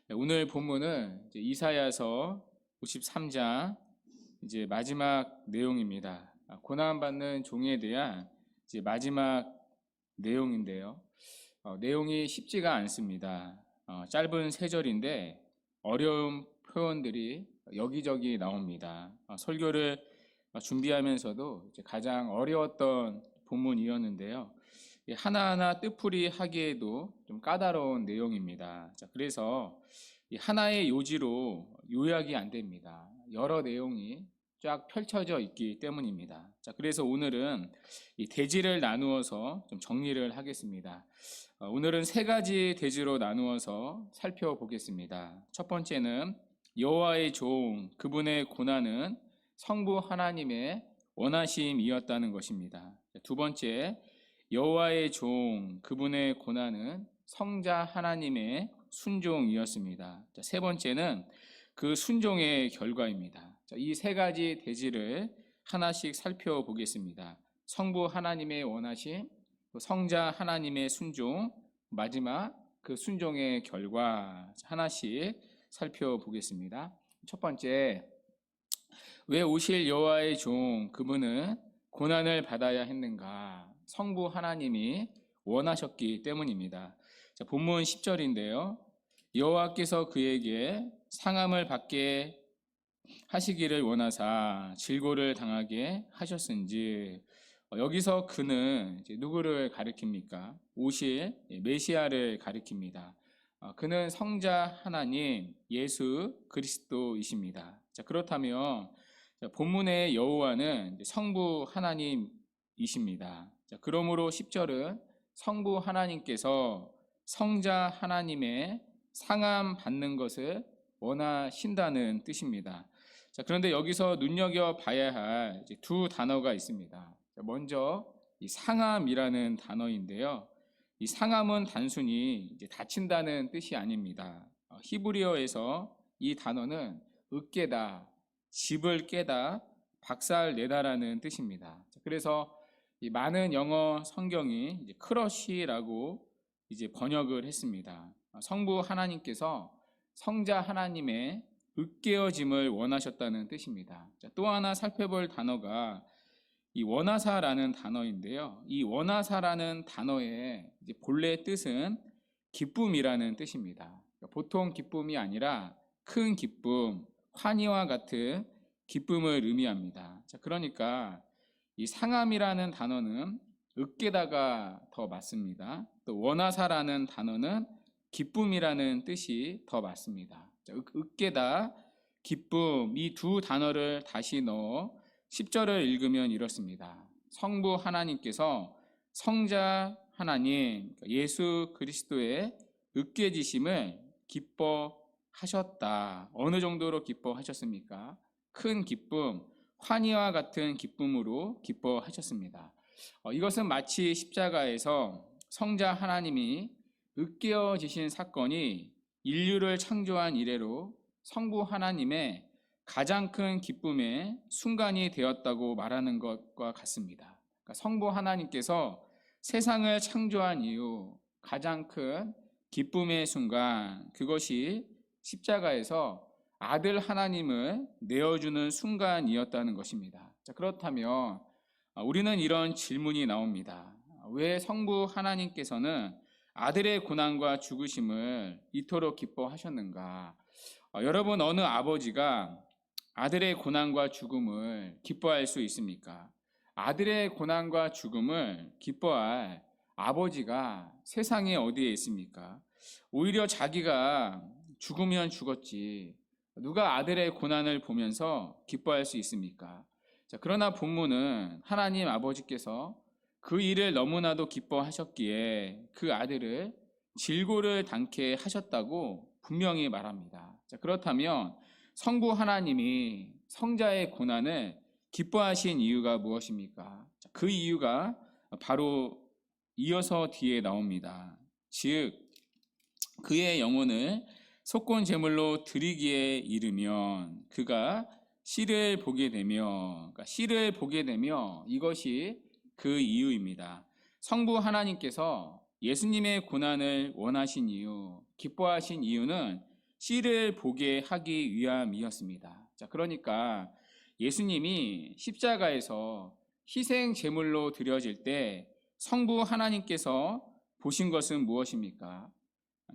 오늘 본문은 이제 이사야서 53장 이제 마지막 내용입니다. 고난받는 종에 대한 이제 마지막 내용인데요. 내용이 쉽지가 않습니다. 짧은 세 절인데 어려운 표현들이 여기저기 나옵니다. 설교를 준비하면서도 이제 가장 어려웠던 본문이었는데요. 하나하나 뜻풀이 하기에도 좀 까다로운 내용입니다. 그래서 이 하나의 요지로 요약이 안 됩니다. 여러 내용이 쫙 펼쳐져 있기 때문입니다. 그래서 오늘은 이 대지를 나누어서 좀 정리를 하겠습니다. 오늘은 세 가지 대지로 나누어서 살펴보겠습니다. 첫 번째는 여호와의 종, 그분의 고난은 성부 하나님의 원하심이었다는 것입니다. 두 번째, 여호와의 종, 그분의 고난은 성자 하나님의 순종이었습니다. 세 번째는 그 순종의 결과입니다. 이 세 가지 대지를 하나씩 살펴보겠습니다. 성부 하나님의 원하심, 성자 하나님의 순종, 마지막 그 순종의 결과 하나씩 살펴보겠습니다. 첫 번째, 왜 오실 여호와의 종, 그분은 고난을 받아야 했는가? 성부 하나님이 원하셨기 때문입니다. 본문 10절인데요. 여호와께서 그에게 상함을 받게 하시기를 원하사 질고를 당하게 하셨은지, 여기서 그는 이제 누구를 가리킵니까? 오실 메시아를 가리킵니다. 그는 성자 하나님 예수 그리스도이십니다. 그렇다면 본문의 여호와는 성부 하나님이십니다. 그러므로 10절은 성부 하나님께서 성자 하나님의 상함 받는 것을 원하신다는 뜻입니다. 그런데 여기서 눈여겨봐야 할 두 단어가 있습니다. 먼저 이 상함이라는 단어인데요. 이 상함은 단순히 이제 다친다는 뜻이 아닙니다. 히브리어에서 이 단어는 으깨다, 집을 깨다, 박살내다라는 뜻입니다. 그래서 이 많은 영어 성경이 이제 크러쉬라고 이제 번역을 했습니다. 성부 하나님께서 성자 하나님의 으깨어짐을 원하셨다는 뜻입니다. 또 하나 살펴볼 단어가 이 원하사라는 단어인데요. 이 원하사라는 단어의 이제 본래 뜻은 기쁨이라는 뜻입니다. 보통 기쁨이 아니라 큰 기쁨, 환희와 같은 기쁨을 의미합니다. 그러니까 이 상함이라는 단어는 으깨다가 더 맞습니다. 또 원하사라는 단어는 기쁨이라는 뜻이 더 맞습니다. 으깨다, 기쁨, 이 두 단어를 다시 넣어 10절을 읽으면 이렇습니다. 성부 하나님께서 성자 하나님 예수 그리스도의 으깨지심을 기뻐하셨다. 어느 정도로 기뻐하셨습니까? 큰 기쁨, 환희와 같은 기쁨으로 기뻐하셨습니다. 이것은 마치 십자가에서 성자 하나님이 으깨어지신 사건이 인류를 창조한 이래로 성부 하나님의 가장 큰 기쁨의 순간이 되었다고 말하는 것과 같습니다. 그러니까 성부 하나님께서 세상을 창조한 이후 가장 큰 기쁨의 순간, 그것이 십자가에서 아들 하나님을 내어주는 순간이었다는 것입니다. 그렇다면 우리는 이런 질문이 나옵니다. 왜 성부 하나님께서는 아들의 고난과 죽으심을 이토록 기뻐하셨는가? 여러분, 어느 아버지가 아들의 고난과 죽음을 기뻐할 수 있습니까? 아들의 고난과 죽음을 기뻐할 아버지가 세상에 어디에 있습니까? 오히려 자기가 죽으면 죽었지 누가 아들의 고난을 보면서 기뻐할 수 있습니까? 그러나 본문은 하나님 아버지께서 그 일을 너무나도 기뻐하셨기에 그 아들을 질고를 당케 하셨다고 분명히 말합니다. 그렇다면 성부 하나님이 성자의 고난을 기뻐하신 이유가 무엇입니까? 그 이유가 바로 이어서 뒤에 나옵니다. 즉 그의 영혼을 속건 제물로 드리기에 이르면 그가 씨를 보게 되며, 씨를 보게 되며, 이것이 그 이유입니다. 성부 하나님께서 예수님의 고난을 원하신 이유, 기뻐하신 이유는 씨를 보게 하기 위함이었습니다. 자, 그러니까 예수님이 십자가에서 희생 제물로 드려질 때 성부 하나님께서 보신 것은 무엇입니까?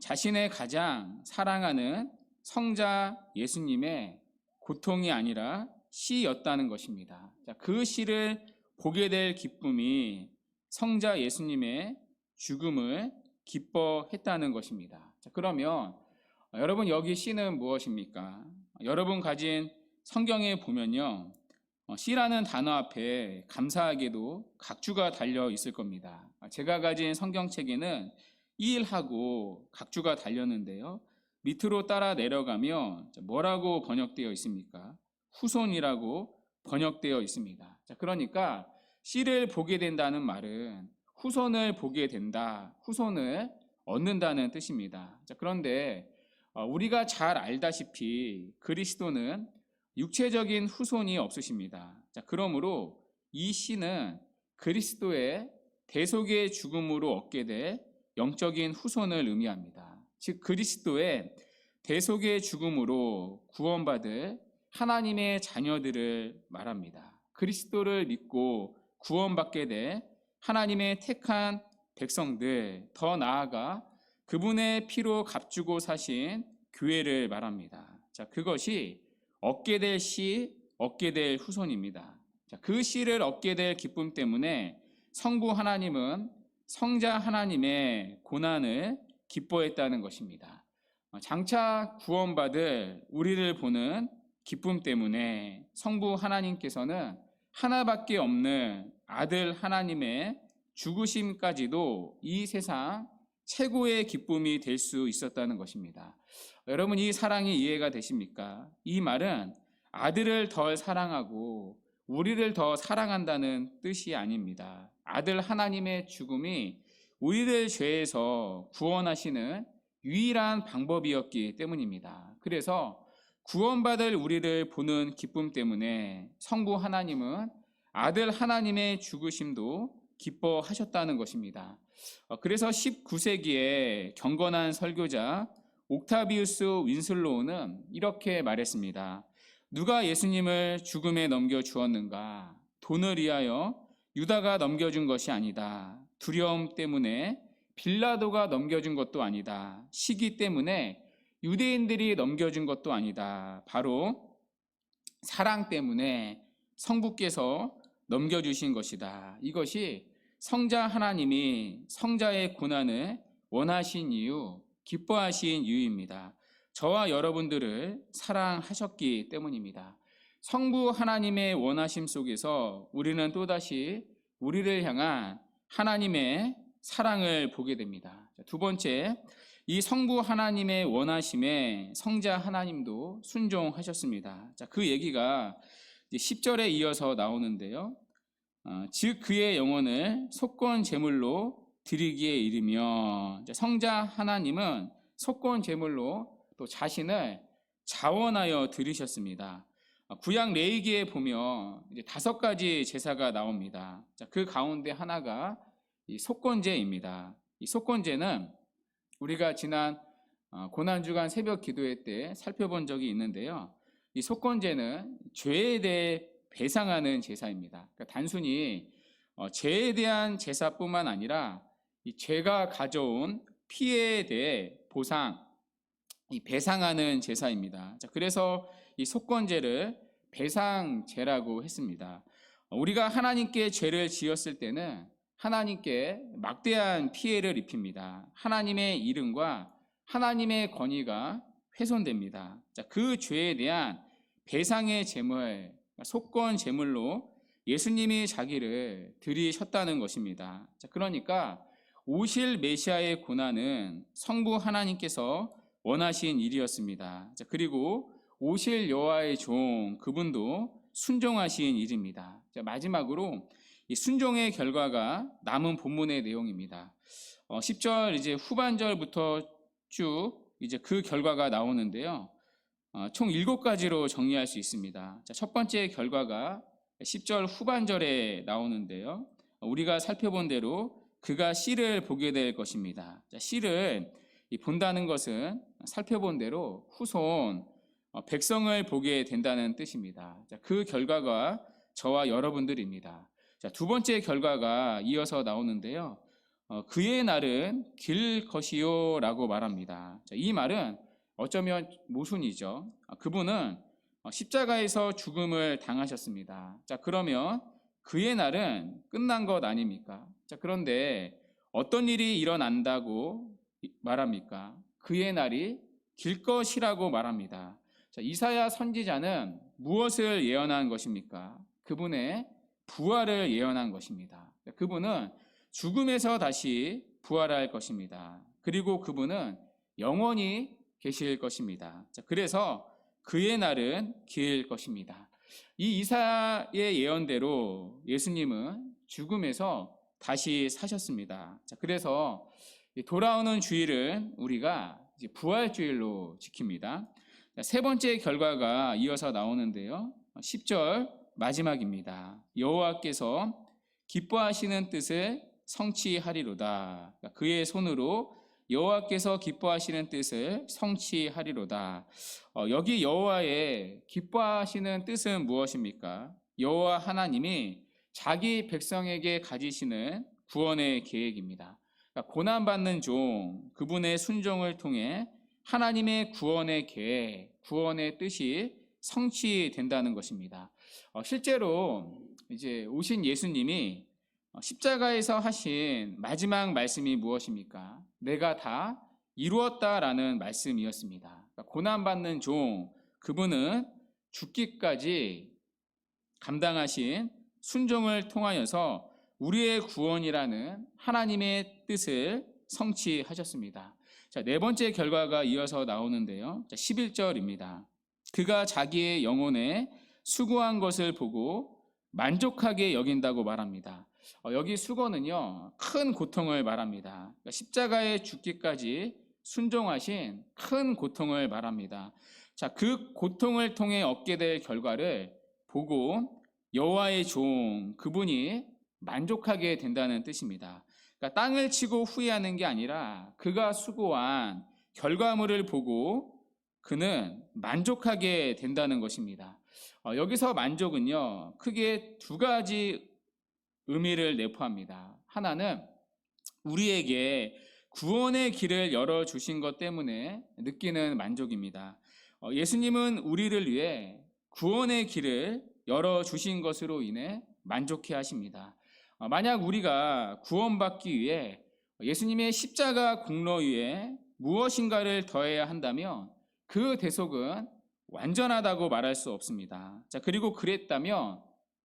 자신의 가장 사랑하는 성자 예수님의 고통이 아니라 씨였다는 것입니다. 자, 그 씨를 보게 될 기쁨이 성자 예수님의 죽음을 기뻐했다는 것입니다. 자, 그러면 여러분, 여기 씨는 무엇입니까? 여러분 가진 성경에 보면요, 씨라는 단어 앞에 감사하게도 각주가 달려 있을 겁니다. 제가 가진 성경책에는 일하고 각주가 달렸는데요, 밑으로 따라 내려가면 뭐라고 번역되어 있습니까? 후손이라고 번역되어 있습니다. 자, 그러니까 씨를 보게 된다는 말은 후손을 보게 된다, 후손을 얻는다는 뜻입니다. 자, 그런데 우리가 잘 알다시피 그리스도는 육체적인 후손이 없으십니다. 자, 그러므로 이 씨는 그리스도의 대속의 죽음으로 얻게 될 영적인 후손을 의미합니다. 즉, 그리스도의 대속의 죽음으로 구원받을 하나님의 자녀들을 말합니다. 그리스도를 믿고 구원받게 될 하나님의 택한 백성들, 더 나아가 그분의 피로 값주고 사신 교회를 말합니다. 자, 그것이 얻게 될 씨, 얻게 될 후손입니다. 자, 그 씨를 얻게 될 기쁨 때문에 성부 하나님은 성자 하나님의 고난을 기뻐했다는 것입니다. 장차 구원받을 우리를 보는 기쁨 때문에 성부 하나님께서는 하나밖에 없는 아들 하나님의 죽으심까지도 이 세상 최고의 기쁨이 될 수 있었다는 것입니다. 여러분, 이 사랑이 이해가 되십니까? 이 말은 아들을 더 사랑하고 우리를 더 사랑한다는 뜻이 아닙니다. 아들 하나님의 죽음이 우리를 죄에서 구원하시는 유일한 방법이었기 때문입니다. 그래서 구원받을 우리를 보는 기쁨 때문에 성부 하나님은 아들 하나님의 죽으심도 기뻐하셨다는 것입니다. 그래서 19세기의 경건한 설교자 옥타비우스 윈슬로우는 이렇게 말했습니다. 누가 예수님을 죽음에 넘겨주었는가? 돈을 위하여 유다가 넘겨준 것이 아니다. 두려움 때문에 빌라도가 넘겨준 것도 아니다. 시기 때문에 유대인들이 넘겨준 것도 아니다. 바로 사랑 때문에 성부께서 넘겨주신 것이다. 이것이 성자 하나님이 성자의 고난을 원하신 이유, 기뻐하신 이유입니다. 저와 여러분들을 사랑하셨기 때문입니다. 성부 하나님의 원하심 속에서 우리는 또다시 우리를 향한 하나님의 사랑을 보게 됩니다. 두 번째, 이 성부 하나님의 원하심에 성자 하나님도 순종하셨습니다. 그 얘기가 10절에 이어서 나오는데요. 즉 그의 영혼을 속건 제물로 드리기에 이르며, 성자 하나님은 속건 제물로 또 자신을 자원하여 드리셨습니다. 구약 레위기에 보면 이제 5가지 제사가 나옵니다. 그 가운데 하나가 이 속건제입니다. 이 속건제는 우리가 지난 고난주간 새벽 기도회 때 살펴본 적이 있는데요. 이 속건제는 죄에 대해 배상하는 제사입니다. 그러니까 단순히 죄에 대한 제사뿐만 아니라 이 죄가 가져온 피해에 대해 이 배상하는 제사입니다. 그래서 이 속건제를 배상제라고 했습니다. 우리가 하나님께 죄를 지었을 때는 하나님께 막대한 피해를 입힙니다. 하나님의 이름과 하나님의 권위가 훼손됩니다. 그 죄에 대한 배상의 제물, 속건 제물로 예수님이 자기를 드리셨다는 것입니다. 그러니까 오실 메시아의 고난은 성부 하나님께서 원하신 일이었습니다. 그리고 오실 여호와의 종, 그분도 순종하신 일입니다. 마지막으로 이 순종의 결과가 남은 본문의 내용입니다. 10절 이제 후반절부터 쭉 이제 그 결과가 나오는데요. 총 7가지로 정리할 수 있습니다. 첫 번째 결과가 10절 후반절에 나오는데요. 우리가 살펴본 대로 그가 씨를 보게 될 것입니다. 씨를 이 본다는 것은 살펴본 대로 후손 백성을 보게 된다는 뜻입니다. 자, 그 결과가 저와 여러분들입니다. 자, 두 번째 결과가 이어서 나오는데요. 그의 날은 길 것이요 라고 말합니다. 자, 이 말은 어쩌면 모순이죠. 그분은 십자가에서 죽음을 당하셨습니다. 자, 그러면 그의 날은 끝난 것 아닙니까? 자, 그런데 어떤 일이 일어난다고 말합니까? 그의 날이 길 것이라고 말합니다. 자, 이사야 선지자는 무엇을 예언한 것입니까? 그분의 부활을 예언한 것입니다. 그분은 죽음에서 다시 부활할 것입니다. 그리고 그분은 영원히 계실 것입니다. 자, 그래서 그의 날은 길 것입니다. 이 이사야의 예언대로 예수님은 죽음에서 다시 사셨습니다. 자, 그래서 돌아오는 주일은 우리가 이제 부활주일로 지킵니다. 자, 세 번째 결과가 이어서 나오는데요. 10절 마지막입니다. 여호와께서 기뻐하시는 뜻을 성취하리로다. 그의 손으로 여호와께서 기뻐하시는 뜻을 성취하리로다. 여기 여호와의 기뻐하시는 뜻은 무엇입니까? 여호와 하나님이 자기 백성에게 가지시는 구원의 계획입니다. 그러니까 고난받는 종, 그분의 순종을 통해 하나님의 구원의 계획, 구원의 뜻이 성취된다는 것입니다. 실제로 이제 오신 예수님이 십자가에서 하신 마지막 말씀이 무엇입니까? 내가 다 이루었다라는 말씀이었습니다. 그러니까 고난받는 종, 그분은 죽기까지 감당하신 순종을 통하여서 우리의 구원이라는 하나님의 뜻을 성취하셨습니다. 자, 네 번째 결과가 이어서 나오는데요. 11절입니다. 그가 자기의 영혼에 수고한 것을 보고 만족하게 여긴다고 말합니다. 여기 수고는요, 큰 고통을 말합니다. 그러니까 십자가에 죽기까지 순종하신 큰 고통을 말합니다. 자, 그 고통을 통해 얻게 될 결과를 보고 여호와의 종, 그분이 만족하게 된다는 뜻입니다. 그러니까 땅을 치고 후회하는 게 아니라 그가 수고한 결과물을 보고 그는 만족하게 된다는 것입니다. 여기서 만족은요, 크게 두 가지 의미를 내포합니다. 하나는 우리에게 구원의 길을 열어주신 것 때문에 느끼는 만족입니다. 예수님은 우리를 위해 구원의 길을 열어주신 것으로 인해 만족해 하십니다. 만약 우리가 구원받기 위해 예수님의 십자가 공로 위에 무엇인가를 더해야 한다면 그 대속은 완전하다고 말할 수 없습니다. 자, 그리고 그랬다면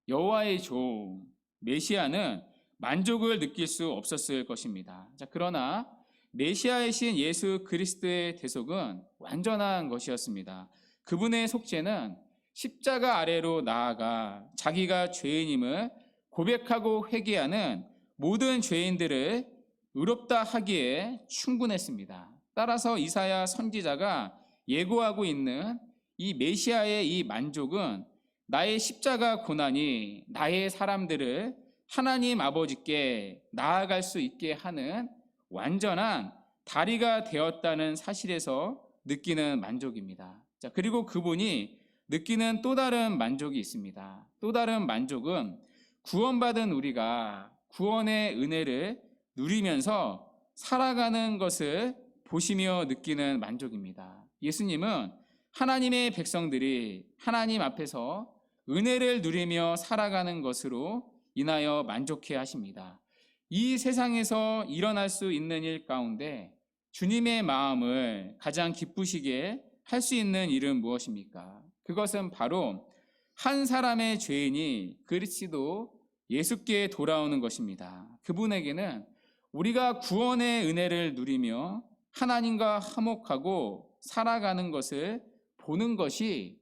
여호와의 종 메시아는 만족을 느낄 수 없었을 것입니다. 자, 그러나 메시아이신 예수 그리스도의 대속은 완전한 것이었습니다. 그분의 속죄는 십자가 아래로 나아가 자기가 죄인임을 고백하고 회개하는 모든 죄인들을 의롭다 하기에 충분했습니다. 따라서 이사야 선지자가 예고하고 있는 이 메시아의 이 만족은 나의 십자가 고난이 나의 사람들을 하나님 아버지께 나아갈 수 있게 하는 완전한 다리가 되었다는 사실에서 느끼는 만족입니다. 자, 그리고 그분이 느끼는 또 다른 만족이 있습니다. 또 다른 만족은 구원받은 우리가 구원의 은혜를 누리면서 살아가는 것을 보시며 느끼는 만족입니다. 예수님은 하나님의 백성들이 하나님 앞에서 은혜를 누리며 살아가는 것으로 인하여 만족해 하십니다. 이 세상에서 일어날 수 있는 일 가운데 주님의 마음을 가장 기쁘시게 할 수 있는 일은 무엇입니까? 그것은 바로 한 사람의 죄인이 그리스도 예수께 돌아오는 것입니다. 그분에게는 우리가 구원의 은혜를 누리며 하나님과 화목하고 살아가는 것을 보는 것이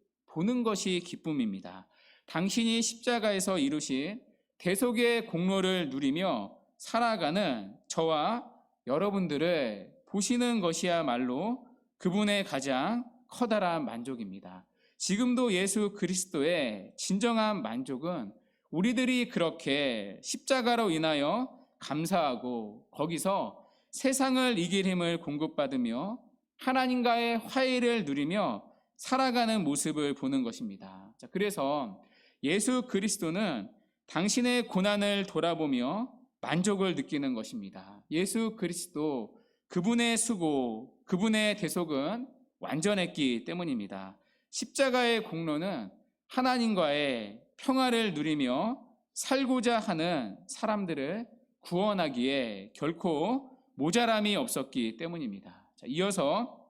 기쁨입니다. 당신이 십자가에서 이루신 대속의 공로를 누리며 살아가는 저와 여러분들을 보시는 것이야말로 그분의 가장 커다란 만족입니다. 지금도 예수 그리스도의 진정한 만족은 우리들이 그렇게 십자가로 인하여 감사하고 거기서 세상을 이길 힘을 공급받으며 하나님과의 화해를 누리며 살아가는 모습을 보는 것입니다. 자, 그래서 예수 그리스도는 당신의 고난을 돌아보며 만족을 느끼는 것입니다. 예수 그리스도, 그분의 수고, 그분의 대속은 완전했기 때문입니다. 십자가의 공로는 하나님과의 평화를 누리며 살고자 하는 사람들을 구원하기에 결코 모자람이 없었기 때문입니다. 자, 이어서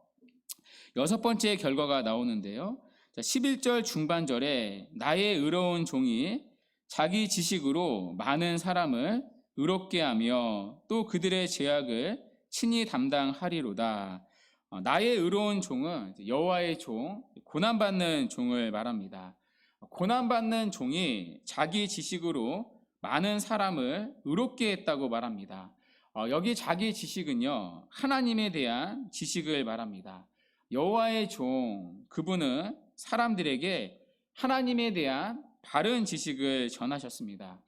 6번째 결과가 나오는데요. 11절 중반절에 나의 의로운 종이 자기 지식으로 많은 사람을 의롭게 하며 또 그들의 죄악을 친히 담당하리로다. 나의 의로운 종은 여호와의 종, 고난받는 종을 말합니다. 고난받는 종이 자기 지식으로 많은 사람을 의롭게 했다고 말합니다. 여기 자기 지식은요, 하나님에 대한 지식을 말합니다. 여호와의 종, 그분은 사람들에게 하나님에 대한 바른 지식을 전하셨습니다.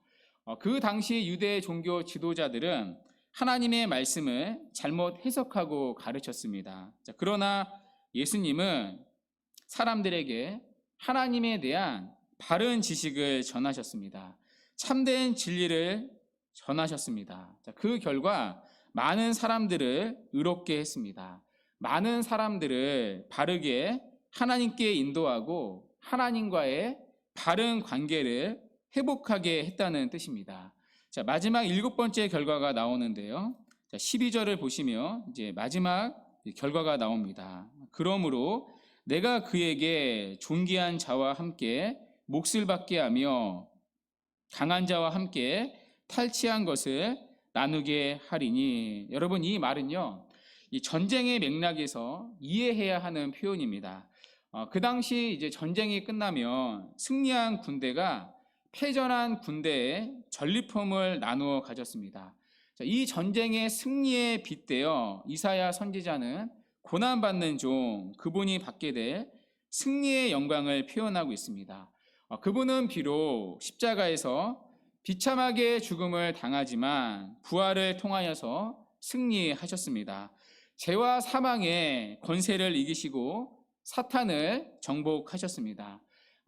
그 당시 유대 종교 지도자들은 하나님의 말씀을 잘못 해석하고 가르쳤습니다. 그러나 예수님은 사람들에게 하나님에 대한 바른 지식을 전하셨습니다. 참된 진리를 전하셨습니다. 그 결과 많은 사람들을 의롭게 했습니다. 많은 사람들을 바르게 하나님께 인도하고 하나님과의 바른 관계를 회복하게 했다는 뜻입니다. 자, 마지막 7번째 결과가 나오는데요. 자, 12절을 보시면 이제 마지막 결과가 나옵니다. 그러므로 내가 그에게 존귀한 자와 함께 몫을 받게 하며 강한 자와 함께 탈취한 것을 나누게 하리니. 여러분, 이 말은요, 이 전쟁의 맥락에서 이해해야 하는 표현입니다. 그 당시 이제 전쟁이 끝나면 승리한 군대가 패전한 군대에 전리품을 나누어 가졌습니다. 이 전쟁의 승리에 빗대어 이사야 선지자는 고난받는 종, 그분이 받게 될 승리의 영광을 표현하고 있습니다. 그분은 비록 십자가에서 비참하게 죽음을 당하지만 부활을 통하여서 승리하셨습니다. 죄와 사망의 권세를 이기시고 사탄을 정복하셨습니다.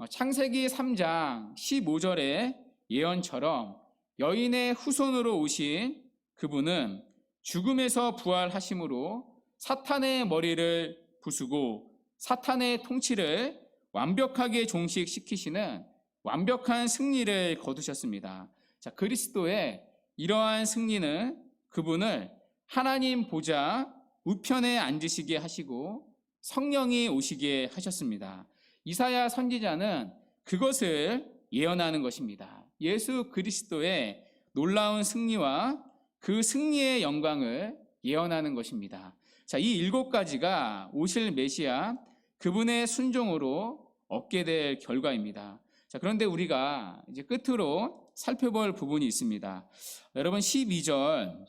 창세기 3장 15절의 예언처럼 여인의 후손으로 오신 그분은 죽음에서 부활하심으로 사탄의 머리를 부수고 사탄의 통치를 완벽하게 종식시키시는 완벽한 승리를 거두셨습니다. 자, 그리스도의 이러한 승리는 그분을 하나님 보좌 우편에 앉으시게 하시고 성령이 오시게 하셨습니다. 이사야 선지자는 그것을 예언하는 것입니다. 예수 그리스도의 놀라운 승리와 그 승리의 영광을 예언하는 것입니다. 자, 이 7가지가 오실 메시아 그분의 순종으로 얻게 될 결과입니다. 자, 그런데 우리가 이제 끝으로 살펴볼 부분이 있습니다. 여러분, 12절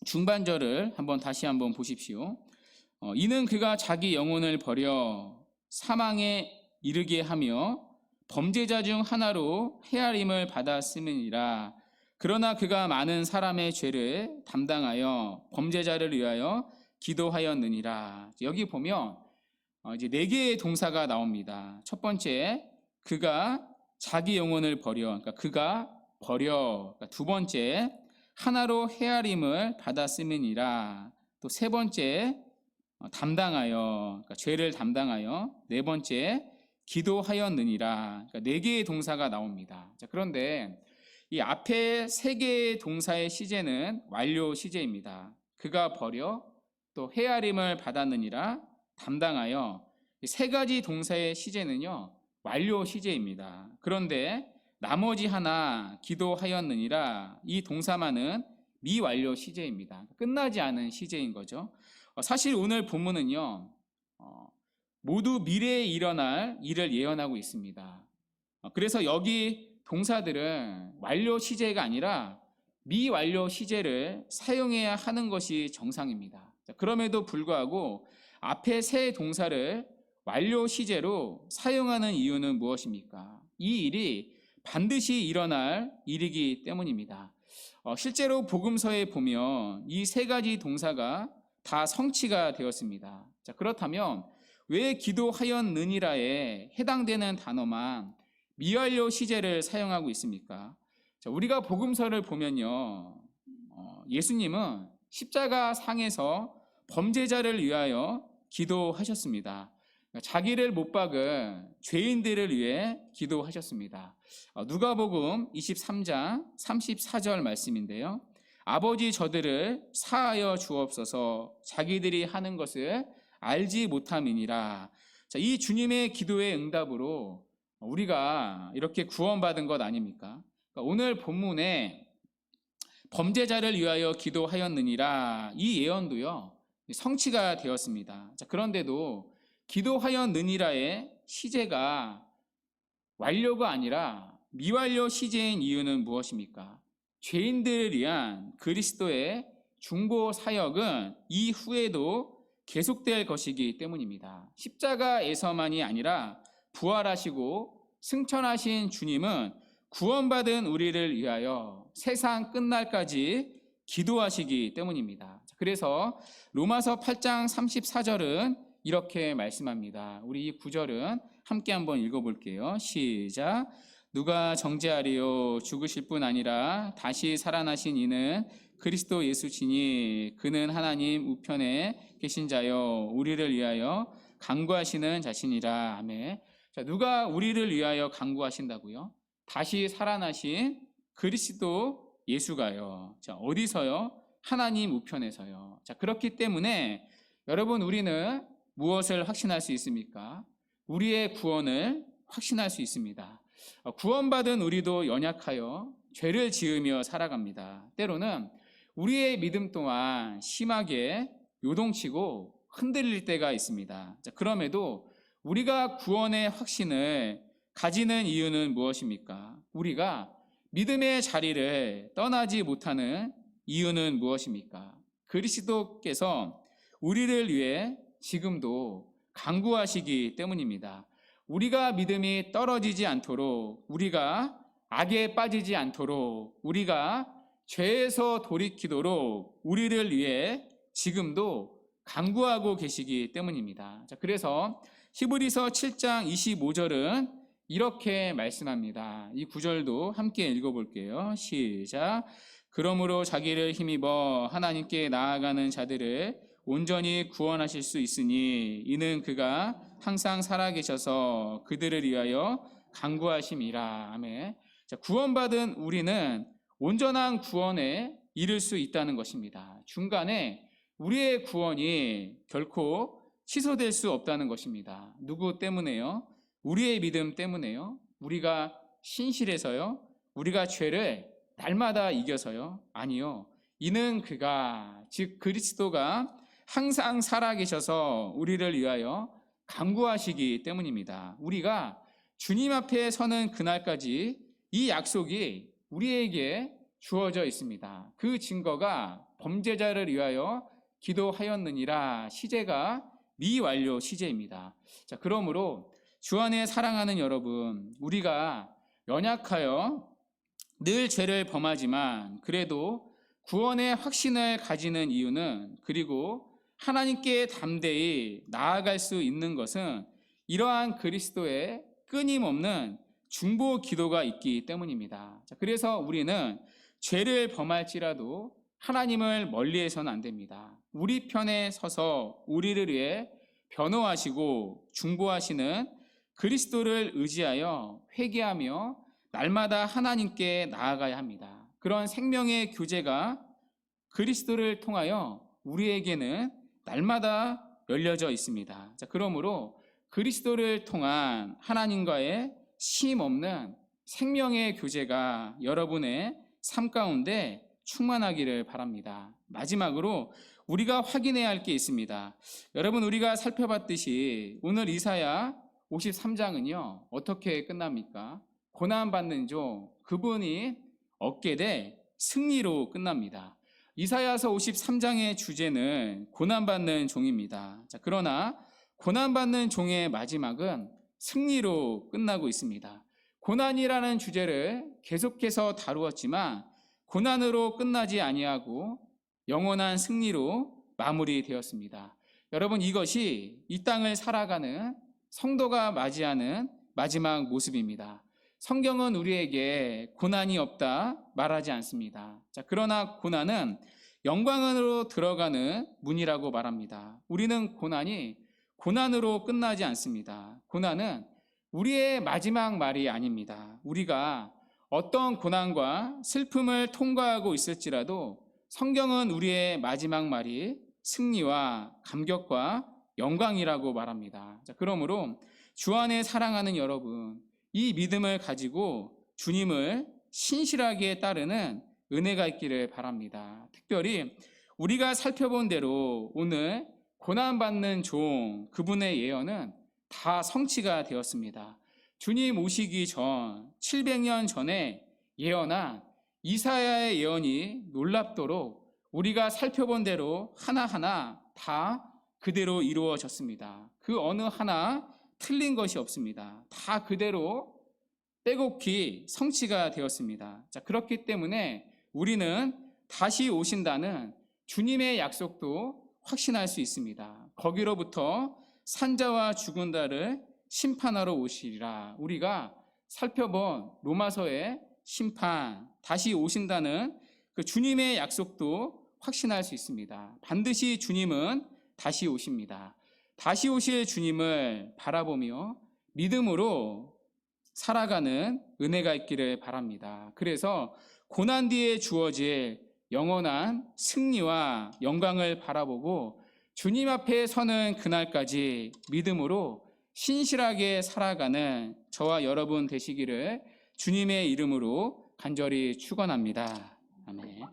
중반절을 다시 한번 보십시오. 이는 그가 자기 영혼을 버려 사망에 이르게 하며 범죄자 중 하나로 헤아림을 받았음이니라. 그러나 그가 많은 사람의 죄를 담당하여 범죄자를 위하여 기도하였느니라. 여기 보면 이제 4개의 동사가 나옵니다. 첫 번째, 그가 자기 영혼을 버려, 그러니까 그가 버려. 그러니까 두 번째, 하나로 헤아림을 받았음이니라. 또 세 번째, 담당하여, 그러니까 죄를 담당하여. 네 번째, 기도하였느니라. 그러니까 4개의 동사가 나옵니다. 자, 그런데 이 앞에 3개의 동사의 시제는 완료 시제입니다. 그가 버려, 또 헤아림을 받았느니라, 담당하여. 이 3가지 동사의 시제는요, 완료 시제입니다. 그런데 나머지 하나, 기도하였느니라, 이 동사만은 미완료 시제입니다. 끝나지 않은 시제인 거죠. 사실 오늘 본문은요, 모두 미래에 일어날 일을 예언하고 있습니다. 그래서 여기 동사들은 완료 시제가 아니라 미완료 시제를 사용해야 하는 것이 정상입니다. 그럼에도 불구하고 앞에 세 동사를 완료 시제로 사용하는 이유는 무엇입니까? 이 일이 반드시 일어날 일이기 때문입니다. 실제로 복음서에 보면 이 세 가지 동사가 다 성취가 되었습니다. 자, 그렇다면 왜 기도하였느니라에 해당되는 단어만 미완료 시제를 사용하고 있습니까? 자, 우리가 복음서를 보면요, 예수님은 십자가 상에서 범죄자를 위하여 기도하셨습니다. 자기를 못 박은 죄인들을 위해 기도하셨습니다. 누가복음 23장 34절 말씀인데요. 아버지 저들을 사하여 주옵소서 자기들이 하는 것을 알지 못함이니라. 자, 이 주님의 기도의 응답으로 우리가 이렇게 구원받은 것 아닙니까? 그러니까 오늘 본문에 범죄자를 위하여 기도하였느니라 이 예언도요 성취가 되었습니다. 자, 그런데도 기도하였느니라의 시제가 완료가 아니라 미완료 시제인 이유는 무엇입니까? 죄인들을 위한 그리스도의 중보 사역은 이후에도 계속될 것이기 때문입니다. 십자가에서만이 아니라 부활하시고 승천하신 주님은 구원받은 우리를 위하여 세상 끝날까지 기도하시기 때문입니다. 그래서 로마서 8장 34절은 이렇게 말씀합니다. 우리 이 구절은 함께 한번 읽어볼게요. 시작. 누가 정죄하리요 죽으실 뿐 아니라 다시 살아나신 이는 그리스도 예수시니 그는 하나님 우편에 계신 자여 우리를 위하여 간구하시는 자신이라. 아멘. 자, 누가 우리를 위하여 간구하신다고요? 다시 살아나신 그리스도 예수가요. 자, 어디서요? 하나님 우편에서요. 자, 그렇기 때문에 여러분 우리는 무엇을 확신할 수 있습니까? 우리의 구원을 확신할 수 있습니다. 구원받은 우리도 연약하여 죄를 지으며 살아갑니다. 때로는 우리의 믿음 또한 심하게 요동치고 흔들릴 때가 있습니다. 자, 그럼에도 우리가 구원의 확신을 가지는 이유는 무엇입니까? 우리가 믿음의 자리를 떠나지 못하는 이유는 무엇입니까? 그리스도께서 우리를 위해 지금도 간구하시기 때문입니다. 우리가 믿음이 떨어지지 않도록, 우리가 악에 빠지지 않도록, 우리가 죄에서 돌이키도록 우리를 위해 지금도 간구하고 계시기 때문입니다. 자, 그래서 히브리서 7장 25절은 이렇게 말씀합니다. 이 구절도 함께 읽어볼게요. 시작. 그러므로 자기를 힘입어 하나님께 나아가는 자들을 온전히 구원하실 수 있으니 이는 그가 항상 살아계셔서 그들을 위하여 간구하심이라. 아멘. 자, 구원받은 우리는 온전한 구원에 이를 수 있다는 것입니다. 중간에 우리의 구원이 결코 취소될 수 없다는 것입니다. 누구 때문에요? 우리의 믿음 때문에요? 우리가 신실해서요? 우리가 죄를 날마다 이겨서요? 아니요. 이는 그가, 즉 그리스도가 항상 살아계셔서 우리를 위하여 간구하시기 때문입니다. 우리가 주님 앞에 서는 그날까지 이 약속이 우리에게 주어져 있습니다. 그 증거가 범죄자를 위하여 기도하였느니라 시제가 미완료 시제입니다. 자, 그러므로 주 안에 사랑하는 여러분, 우리가 연약하여 늘 죄를 범하지만 그래도 구원의 확신을 가지는 이유는, 그리고 하나님께 담대히 나아갈 수 있는 것은 이러한 그리스도의 끊임없는 중보 기도가 있기 때문입니다. 자, 그래서 우리는 죄를 범할지라도 하나님을 멀리해서는 안 됩니다. 우리 편에 서서 우리를 위해 변호하시고 중보하시는 그리스도를 의지하여 회개하며 날마다 하나님께 나아가야 합니다. 그런 생명의 교제가 그리스도를 통하여 우리에게는 날마다 열려져 있습니다. 자, 그러므로 그리스도를 통한 하나님과의 쉼없는 생명의 교제가 여러분의 삶 가운데 충만하기를 바랍니다. 마지막으로 우리가 확인해야 할 게 있습니다. 여러분, 우리가 살펴봤듯이 오늘 이사야 53장은요 어떻게 끝납니까? 고난받는 종, 그분이 얻게 될 승리로 끝납니다. 이사야서 53장의 주제는 고난받는 종입니다. 자, 그러나 고난받는 종의 마지막은 승리로 끝나고 있습니다. 고난이라는 주제를 계속해서 다루었지만 고난으로 끝나지 아니하고 영원한 승리로 마무리되었습니다. 여러분, 이것이 이 땅을 살아가는 성도가 맞이하는 마지막 모습입니다. 성경은 우리에게 고난이 없다 말하지 않습니다. 그러나 고난은 영광으로 들어가는 문이라고 말합니다. 우리는 고난이 고난으로 끝나지 않습니다. 고난은 우리의 마지막 말이 아닙니다. 우리가 어떤 고난과 슬픔을 통과하고 있을지라도 성경은 우리의 마지막 말이 승리와 감격과 영광이라고 말합니다. 그러므로 주 안에 사랑하는 여러분, 이 믿음을 가지고 주님을 신실하게 따르는 은혜가 있기를 바랍니다. 특별히 우리가 살펴본 대로 오늘 고난받는 종, 그분의 예언은 다 성취가 되었습니다. 주님 오시기 전 700년 전에 예언한 이사야의 예언이 놀랍도록 우리가 살펴본 대로 하나하나 다 그대로 이루어졌습니다. 그 어느 하나 틀린 것이 없습니다. 다 그대로 빼곡히 성취가 되었습니다. 그렇기 때문에 우리는 다시 오신다는 주님의 약속도 확신할 수 있습니다. 거기로부터 산자와 죽은 자를 심판하러 오시리라. 우리가 살펴본 로마서의 심판, 다시 오신다는 그 주님의 약속도 확신할 수 있습니다. 반드시 주님은 다시 오십니다. 다시 오실 주님을 바라보며 믿음으로 살아가는 은혜가 있기를 바랍니다. 그래서 고난 뒤에 주어질 영원한 승리와 영광을 바라보고 주님 앞에 서는 그날까지 믿음으로 신실하게 살아가는 저와 여러분 되시기를 주님의 이름으로 간절히 축원합니다. 아멘.